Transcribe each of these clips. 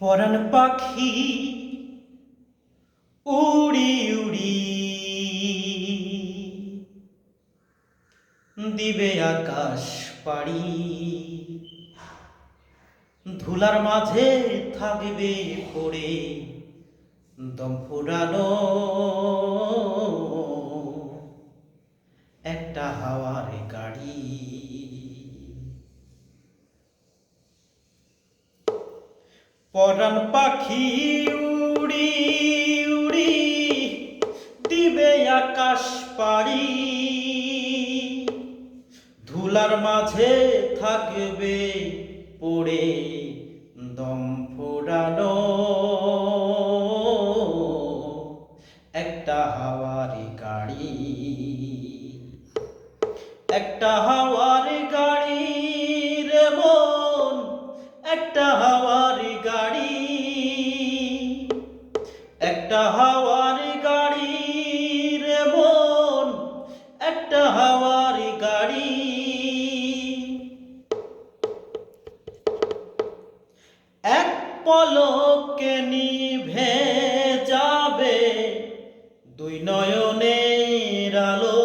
পরাণ পাখি উড়ি উড়ি দিবে আকাশ পাড়ি, ধুলার মাঝে থাকবে পড়ে দম ফুরানো একটা হাওয়ার গাড়ি। পরাণ পাখি উড়ি উড়ি দিবে আকাশ পাড়ি, ধুলার মাঝে থাকবে পড়ে দম ফোরানো একটা হাওয়ার গাড়ি। একটা হাওয়ার গাড়ি রে মন, একটা হাওয়ার গাড়ি, একটা হাওয়ার গাড়ি রে মন, একটা হাওয়ার গাড়ি। এক পলকে নিভে যাবে দুই নয়নের আলো,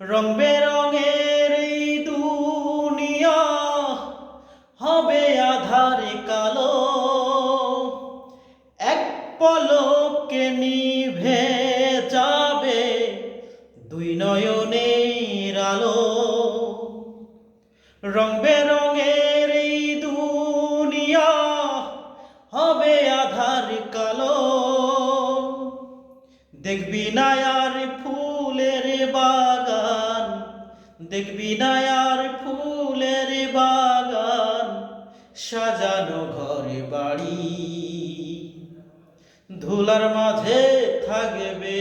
রং বেরঙের এই দুনিয়া হবে আধার কালো। এক পলকে নিভে যাবে দুই নয়নের আলো, রং বেরঙের এই দুনিয়া হবে আধার কালো। দেখবি না আর ফুলের বাগান, দেখবি না আর ফুলের বাগান, সাজানো ঘর বাড়ি, ধুলার মাঝে থাকবে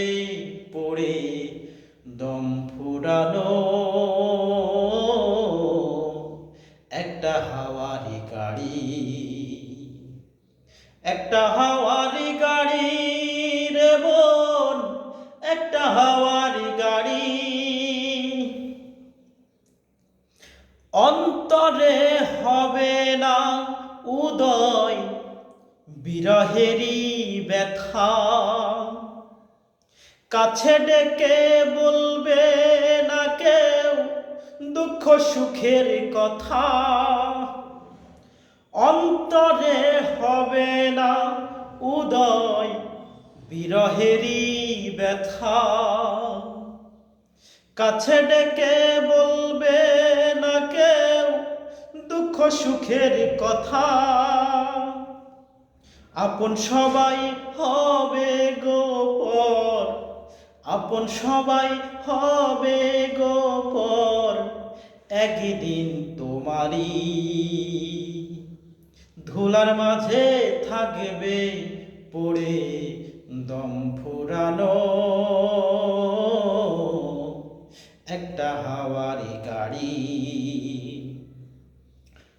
পড়ে দম ফুরানো একটা হাওয়ার গাড়ি। একটা হাওয়ার গাড়ি রে মন, একটা হাওয়ার গাড়ি। অন্তরে হবে না উদয় বিরহেরই ব্যথা, কাছে ডেকে বলবে না কেউ দুঃখ সুখের কথা। অন্তরে হবে না উদয় বিরহেরই ব্যথা, কাছে ডেকে বলবে না কেউ দুঃখ সুখের কথা। আপন সবাই হবে গো পর, আপন সবাই হবে গো পর, একদিন তোমারই, ধুলার মাঝে থাকবে পড়ে দম ফুরানো একটা হাওয়ার গাড়ি।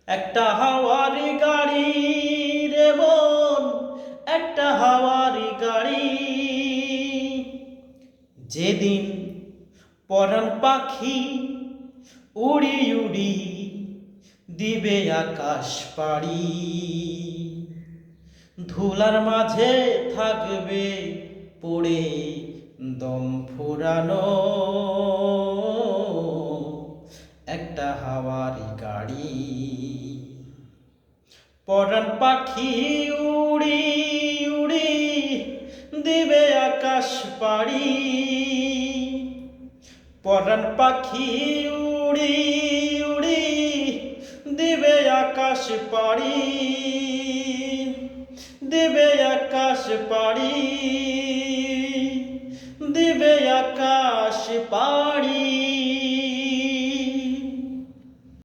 একটা হাওয়ার গাড়ি রে মন, একটা হাওয়ার গাড়ি। যেদিন পরাণ পাখি উড়ি উড়ি দিবে আকাশ পাড়ি, ধুলার মাঝে থাকবে পড়ে দম ফুরানো একটা হাওয়ার গাড়ি। পরাণ পাখি উড়ি উড়ি দিবে আকাশ পাড়ি, পরাণ পাখি উড়ি উড়ি দিবে আকাশ পাড়ি, দিবে আকাশ পাড়ি, দিবে আকাশ পাড়ি।